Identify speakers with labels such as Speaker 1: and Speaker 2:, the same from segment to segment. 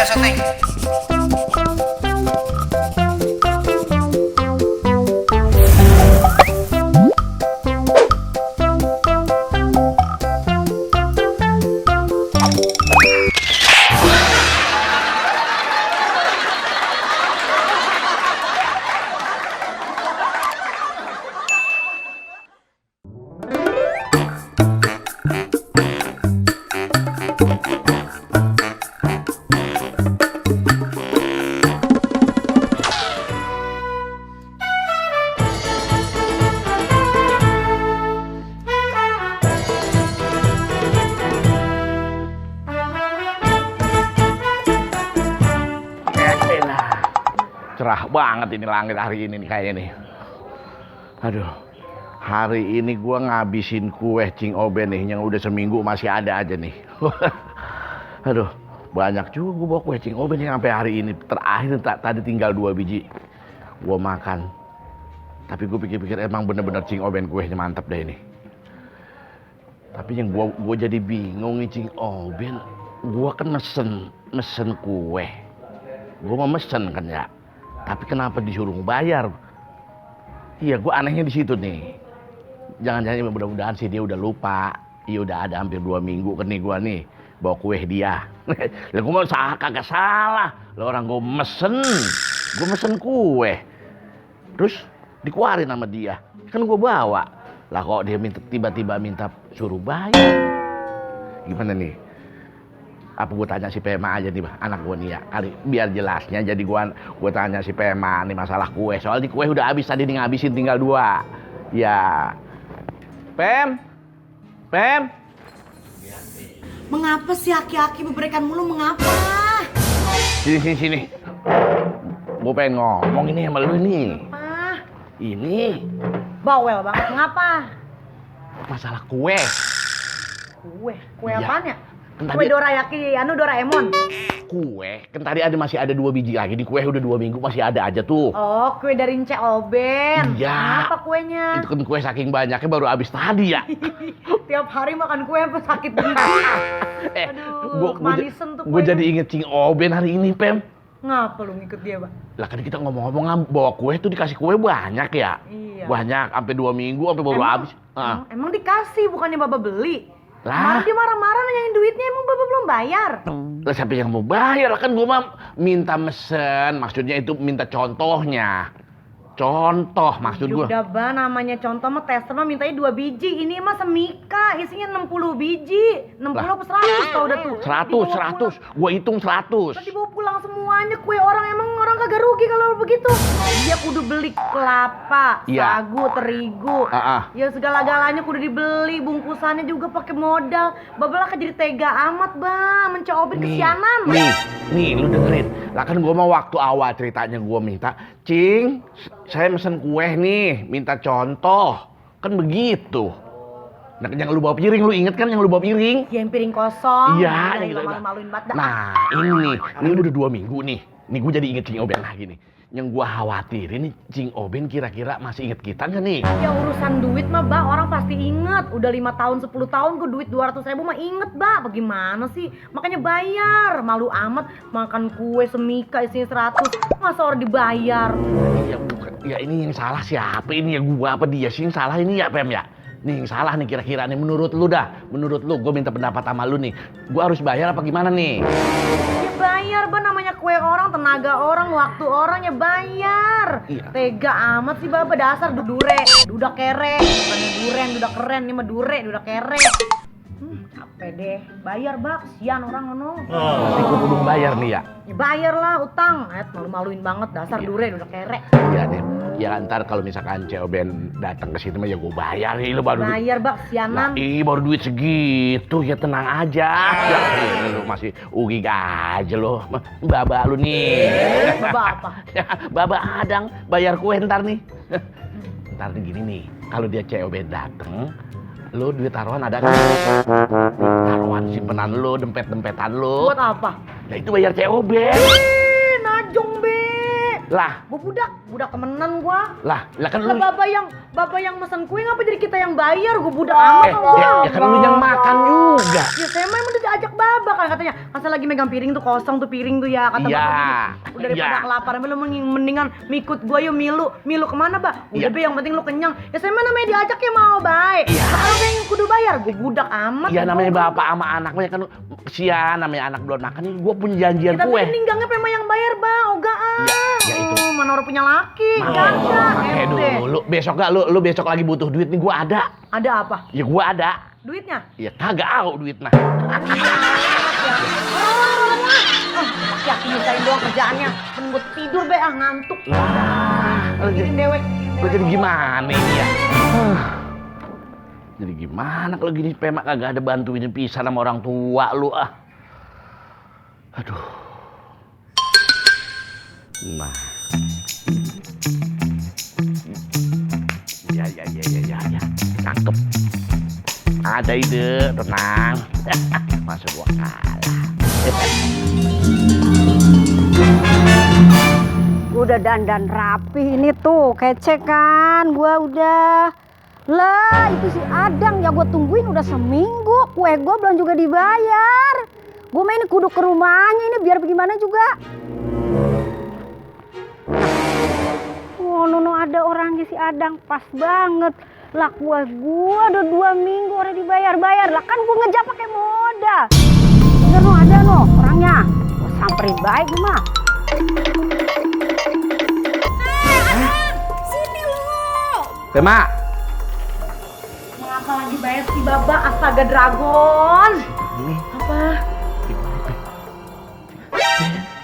Speaker 1: syuting.
Speaker 2: Cerah banget ini langit hari ini nih kayaknya nih. Aduh, hari ini gua ngabisin kue Cing Oben nih yang udah seminggu masih ada aja nih. Aduh, banyak juga gua bawa kue Cing Oben yang sampai hari ini. Terakhir tadi tinggal 2 biji gua makan. Tapi gua pikir-pikir emang bener-bener Cing Oben kuenya mantap deh ini. Tapi yang gua jadi bingung nih Cing Oben, gua kan mesen kue. Gua mau mesen kan ya. Tapi kenapa disuruh bayar? Iya, gue anehnya di situ nih. Jangan-jangan mudah-mudahan sih dia udah lupa. Iya udah ada hampir 2 minggu kan nih gue nih bawa kue dia. Lah gue mau kagak salah. Lah orang gue mesen kue. Terus dikeluarin sama dia. Kan gue bawa. Lah kok dia tiba-tiba minta suruh bayar? Gimana nih? Apa gue tanya si Pema aja nih anak gue nih ya kali biar jelasnya. Jadi gue tanya si Pema nih masalah kue, soal di kue udah habis tadi nih, ngabisin tinggal 2 ya. Pem
Speaker 3: Mengapa sih aki-aki berberikan mulu, mengapa?
Speaker 2: Sini gue pengen ngomong ini sama lu nih.
Speaker 3: Apa?
Speaker 2: Ini
Speaker 3: Bawel banget, mengapa?
Speaker 2: masalah kue.
Speaker 3: Kue
Speaker 2: Iya.
Speaker 3: apaan ya?
Speaker 2: Kan
Speaker 3: Kue
Speaker 2: tadi
Speaker 3: dorayaki, Doraemon.
Speaker 2: kue kan tadi masih ada 2 biji lagi di kue, udah 2 minggu masih ada aja tuh.
Speaker 3: Oh, kue dari Nce Oben.
Speaker 2: Iya.
Speaker 3: Apa kuenya?
Speaker 2: Itu kan kue saking banyaknya baru habis tadi ya.
Speaker 3: Tiap hari makan kue sampai sakit gigi. Aduh, kemanisan tuh
Speaker 2: Gue
Speaker 3: kuenya.
Speaker 2: jadi inget Cing Oben hari ini, Pem.
Speaker 3: Ngapa lu ngikut dia, Bang?
Speaker 2: Lah kan kita ngomong-ngomong bawa kue tuh dikasih kue banyak ya.
Speaker 3: Iya.
Speaker 2: Banyak, sampai 2 minggu, sampai baru habis.
Speaker 3: Emang dikasih, bukannya Baba beli?
Speaker 2: Lah.
Speaker 3: Kemarin dia marah-marah nanyain duitnya, emang Baba belum bayar?
Speaker 2: Lah siapa yang mau bayar? Kan gue mah minta mesen, maksudnya itu minta contohnya. Contoh maksud gue.
Speaker 3: Udah Ba, namanya contoh mah tester mah mintanya 2 biji. Ini mah semika, isinya 60 biji. 60 apa 100 tau udah tuh.
Speaker 2: 100. Gue hitung 100.
Speaker 3: Terus dibawa pulang semuanya kue orang, emang orang kagak rugi kalau begitu. Dia kudu beli kelapa,
Speaker 2: Iya.
Speaker 3: sagu, terigu. Ya segala-galanya kudu dibeli, bungkusannya juga pakai modal. Babala kan jadi tega amat, Ba, mencobin kesianan.
Speaker 2: Nih, lu dengerin. Lah kan gue mau waktu awal ceritanya gue minta, Cing, saya mesen kue nih, minta contoh. Kan begitu. Nah, yang lu bawa piring, lu inget kan yang lu bawa piring?
Speaker 3: Yang piring kosong.
Speaker 2: Iya,
Speaker 3: yang
Speaker 2: gitu.
Speaker 3: malu-maluin banget dah.
Speaker 2: Nah, ini udah 2 minggu nih. Nih gue jadi inget Cing Oben lagi nih. Yang gue khawatirin nih, Cing Oben kira-kira masih inget kita nggak nih?
Speaker 3: Ya urusan duit mah, Ba, orang pasti inget. Udah 5 tahun, 10 tahun gue duit 200.000 mah inget, Ba. Bagaimana sih? Makanya bayar. Malu amat makan kue semika isinya 100. Masa orang dibayar?
Speaker 2: Ya bukan. Ya ini yang salah siapa? Ini ya gua apa dia sih yang salah ini ya, Pem ya? Nih yang salah nih kira-kira nih menurut lu dah. Menurut lu, gue minta pendapat sama lu nih. Gua harus bayar apa gimana nih?
Speaker 3: Ya bayar, Ba, namanya kue orang, tenaga orang, waktu orang, ya bayar.
Speaker 2: Iya.
Speaker 3: Tega amat sih, Baba, dasar dudure, dudak kere. Bukannya duren, dudak keren, ini mah dure, dudak kere. Capek deh, bayar, Ba, kesian orang ono.
Speaker 2: Tapi gua kudu bayar nih ya.
Speaker 3: Ya bayar lah utang, malu-maluin banget dasar dure, dudak kere.
Speaker 2: Ya deh. Ya ntar kalau misalkan Cing Oben datang ke situ mah ya gua bayar. Lu baru
Speaker 3: Bayar, Ba,
Speaker 2: Nah,
Speaker 3: kesianan.
Speaker 2: baru duit segitu ya tenang aja. Ya, lu masih ugig aja lu. Baba lu nih.
Speaker 3: Baba apa?
Speaker 2: Ya, Baba Adang bayar kue ntar nih. Ntar nih gini nih, kalau dia Cing dateng, lu duit taruhan ada kan? Taruhan simpenan lu, dempet-dempetan lu.
Speaker 3: Buat apa?
Speaker 2: Nah itu bayar Cing.
Speaker 3: Najong, Be.
Speaker 2: Lah,
Speaker 3: Gua budak temenan gua.
Speaker 2: lah kan
Speaker 3: Lah
Speaker 2: lu.
Speaker 3: baba yang mesen kue ngapa jadi kita yang bayar? Gua budak amat sama gua.
Speaker 2: Ya kan lu yang makan juga.
Speaker 3: Ya saya memang udah diajak baba kan katanya. Kan saya lagi megang piring tuh kosong tuh piring tuh ya. Kata
Speaker 2: Iya.
Speaker 3: baba gini. Udah daripada
Speaker 2: Iya.
Speaker 3: kelaparan lu mendingan mikut gua yuk milu. Milu kemana, Ba? Udah
Speaker 2: Iya.
Speaker 3: be yang penting lu kenyang. Ya saya mah namanya diajak ya mau baik.
Speaker 2: Iya.
Speaker 3: Kalau yang kudu bayar, gua budak amat.
Speaker 2: Ya namanya bapak sama anaknya kan kesian, namanya anak belum makan ini gua punya janjian
Speaker 3: Kita
Speaker 2: kue.
Speaker 3: tapi ninggangnya memang yang bayar, Bang. Ogaan.
Speaker 2: Ya itu.
Speaker 3: Mana orang punya laki.
Speaker 2: Makanya dulu, besok gak lu besok lagi butuh duit nih gua ada.
Speaker 3: Ada apa?
Speaker 2: Ya gua ada.
Speaker 3: Duitnya?
Speaker 2: Ya kagak au duit mah.
Speaker 3: Yakin nyusahin doang kerjaannya. Mending gua tidur be ngantuk.
Speaker 2: Lah,
Speaker 3: Mikirin dewek.
Speaker 2: gua jadi gimana ini ya? Jadi gimana kalau gini pemak kagak ada bantuin pisah sama orang tua lu ah. Aduh. Nah. Ya. Cakep. Ada ide, tenang. Masa gua kalah.
Speaker 1: Gua udah dandan rapi ini tuh, kece kan? Gua udah. Lah, itu si Adang ya gua tungguin udah seminggu. Kue gua belum juga dibayar. Gua main kudu ke rumahnya ini biar bagaimana juga. Oh, nono ada orangnya si Adang pas banget. Lah kue gua udah 2 minggu orang dibayar-bayar. Lah kan gua ngejap pakai modal. Bener no ada no orangnya. Gua samperin baik nih mah. Sini lu.
Speaker 2: Pemak.
Speaker 3: Ngapa lagi bayar si Baba? Astaga Dragon.
Speaker 2: Ini.
Speaker 3: Apa?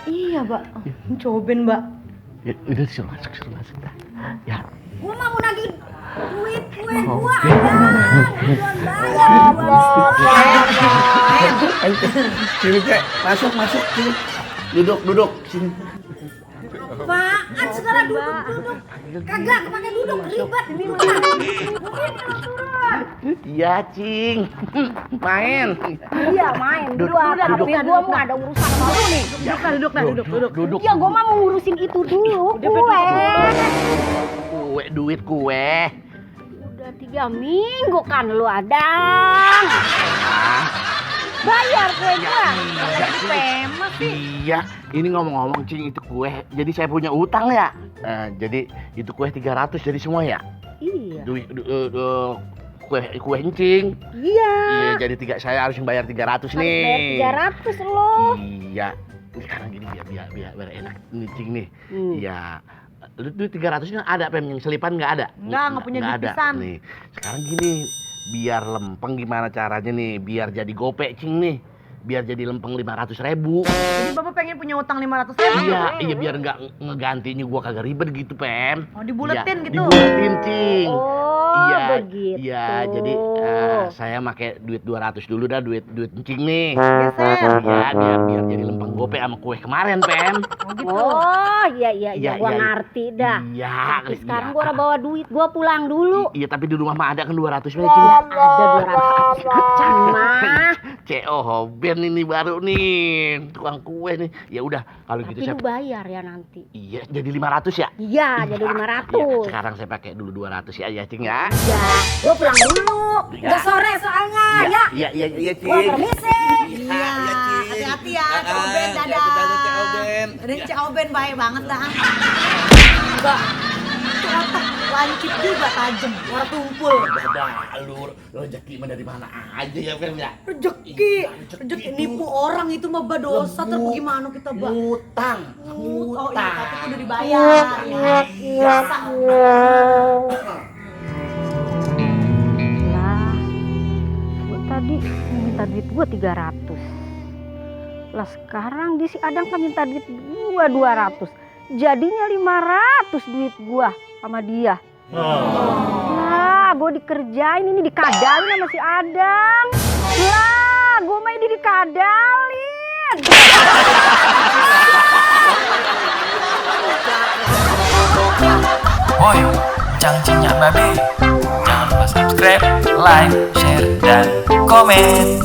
Speaker 3: Iya, Mbak. Cobain, Mbak.
Speaker 2: Ya, udah suruh masuk dah. Ya.
Speaker 1: Gua mau nagih duit kue
Speaker 2: Oh.
Speaker 1: gua
Speaker 2: Sini cek, masuk sini. Duduk sini.
Speaker 1: Apaan segala duduk. Kagak kepake duduk ribet.
Speaker 2: Iya, Cing. Main.
Speaker 1: Iya main
Speaker 2: Duduk,
Speaker 1: dua
Speaker 2: duduk.
Speaker 1: tapi gua mau ada urusan sama lu nih.
Speaker 2: Duduk.
Speaker 1: Ya gua mah mau ngurusin itu dulu kue.
Speaker 2: Duit kue.
Speaker 1: Udah 3 minggu kan lu Adang. Bayar kue gua.
Speaker 3: Pemak sih.
Speaker 2: Iya, ini ngomong-ngomong Cing itu kue. Jadi saya punya utang ya. Jadi itu kue 300 jadi semua ya.
Speaker 1: Iya.
Speaker 2: Kue encing.
Speaker 1: Iya.
Speaker 2: Iya, jadi saya harus bayar 300
Speaker 1: Harus
Speaker 2: nih.
Speaker 1: bayar 300 lo.
Speaker 2: Iya. Sekarang gini biar enak encing nih.
Speaker 1: Hmm.
Speaker 2: Iya. Lu 300-nya ada Pem, yang selipan nggak ada?
Speaker 3: Nggak punya duit
Speaker 2: ada.
Speaker 3: pisan.
Speaker 2: Nih, sekarang gini, biar lempeng gimana caranya nih? Biar jadi gope Cing nih. Biar jadi lempeng 500.000.
Speaker 3: Jadi Bapak pengen punya utang 500.000?
Speaker 2: Iya, biar nggak ngegantinya gua kagak ribet gitu, Pem.
Speaker 3: Oh, dibuletin gitu?
Speaker 2: Dibuletin, Cing.
Speaker 1: Oh, begitu.
Speaker 2: Iya, jadi saya pakai duit 200 dulu dah, duit encing nih.
Speaker 3: Geser.
Speaker 2: Iya, biar jadi lempeng gope sama kue kemarin, Pem.
Speaker 3: Oh gitu.
Speaker 1: Oh, iya
Speaker 2: Iya,
Speaker 1: gua
Speaker 2: iya.
Speaker 1: ngerti dah.
Speaker 2: Iya,
Speaker 1: Tapi sekarang gua udah bawa duit, gua pulang dulu.
Speaker 2: Iya, tapi di rumah mah ada kan 200 Cing. Ya.
Speaker 1: Ada 200 kecan mah.
Speaker 2: CEO Ben ini baru nih, tukang kue nih. Ya udah, kalau
Speaker 1: Tapi
Speaker 2: gitu
Speaker 1: lu
Speaker 2: saya
Speaker 1: bayar ya nanti.
Speaker 2: iya jadi 500 ya.
Speaker 1: Iya, jadi
Speaker 2: Iya,
Speaker 1: 500.
Speaker 2: sekarang saya pakai dulu 200 ya, Cing ya.
Speaker 1: Ya, gua pulang dulu.
Speaker 2: Iya.
Speaker 1: Udah sore soalnya, ya.
Speaker 2: Iya,
Speaker 1: Gua
Speaker 2: Cing.
Speaker 1: permisi.
Speaker 3: Iya, hati-hati ya, Cak Oben, dadah. Ini Cak Oben baik banget dah. Mbak, itu otak lancip juga tajem, warna tumpul.
Speaker 2: Lu rezeki mah dari mana aja ya, Ben ya?
Speaker 3: Rezeki nipu orang itu mah bah dosa, terus gimana kita bah?
Speaker 2: Utang.
Speaker 3: Oh iya, tapi udah dibayar. Biasa.
Speaker 1: Lah, gua tadi minta duit gua 300. Lah sekarang dia si Adang kan minta duit gua 200. Jadinya 500 duit gua sama dia. Lah, gua dikerjain ini dikadalin sama si Adang. Lah, gua main dikadalin.
Speaker 4: Woi, cangcingnya babe. Jangan lupa subscribe, like, share, dan komen.